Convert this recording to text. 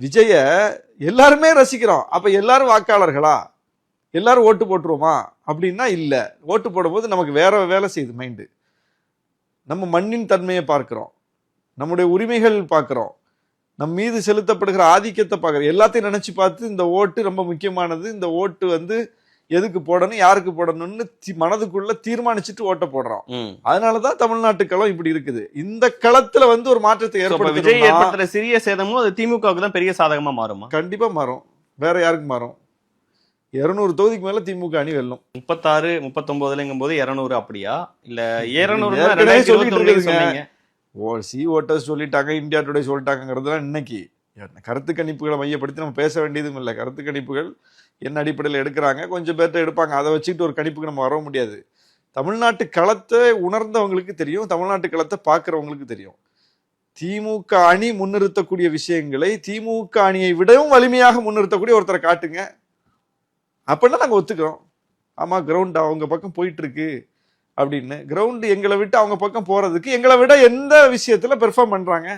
விஜய எல்லாருமே ரசிக்கிறோம். அப்ப எல்லாரும் வாக்காளர்களா? எல்லாரும் ஓட்டு போட்டுருவோமா அப்படின்னா இல்ல. ஓட்டு போடும்போது நமக்கு வேற வேலை செய்யுது மைண்டு. நம்ம மண்ணின் தன்மையை பார்க்கிறோம், நம்முடைய உரிமைகள் பார்க்கிறோம், நம் மீது செலுத்தப்படுகிற ஆதிக்கத்தை பார்க்கிறோம். எல்லாத்தையும் நினைச்சு பார்த்து இந்த ஓட்டு ரொம்ப முக்கியமானது, இந்த ஓட்டு வந்து எதுக்கு போடணும், யாருக்கு போடணும்னு மனதுக்குள்ள தீர்மானிச்சுட்டு ஓட்ட போடுறோம். அதனாலதான் தமிழ்நாட்டு களம் இப்படி இருக்குது. இந்த களத்துல வந்து ஒரு மாற்றத்தை விஜய் ஏற்படுத்துற சிறிய சேதமும் அது திமுகவுக்கு தான் பெரிய சாதகமா மாறுமா? கண்டிப்பா மாறும். வேற யாருக்கு மாறும்? 200 தொகுதிக்கு மேல திமுக அணி வெல்லும். 36 39ங்கும் போது 200 அப்படியா இல்ல 200 ஓட்டர்ஸ் சொல்லிட்டாங்க, இந்தியா டுடே சொல்லிட்டாங்கிறதுலாம் இன்னைக்கு கருத்து கணிப்புகளை மையப்படுத்தி நம்ம பேச வேண்டியதும் இல்லை. கருத்து கணிப்புகள் என்ன அடிப்படையில் எடுக்கிறாங்க, கொஞ்சம் பேர்ட்ட எடுப்பாங்க. அதை வச்சுக்கிட்டு ஒரு கணிப்புக்கு நம்ம வர முடியாது. தமிழ்நாட்டு களத்தை உணர்ந்தவங்களுக்கு தெரியும், தமிழ்நாட்டு களத்தை பார்க்கிறவங்களுக்கு தெரியும். திமுக அணி முன்னிறுத்தக்கூடிய விஷயங்களை திமுக அணியை விடவும் வலிமையாக முன்னிறுத்தக்கூடிய ஒருத்தரை காட்டுங்க, அப்படின்னா நாங்கள் ஒத்துக்கிறோம். ஆமா, கிரவுண்ட் அவங்க பக்கம் போயிட்டு இருக்கு அப்படின்னு. கிரவுண்ட் எங்களை விட்டு அவங்க பக்கம் போறதுக்கு எங்களை விட எந்த விஷயத்துல பெர்ஃபார்ம் பண்றாங்க?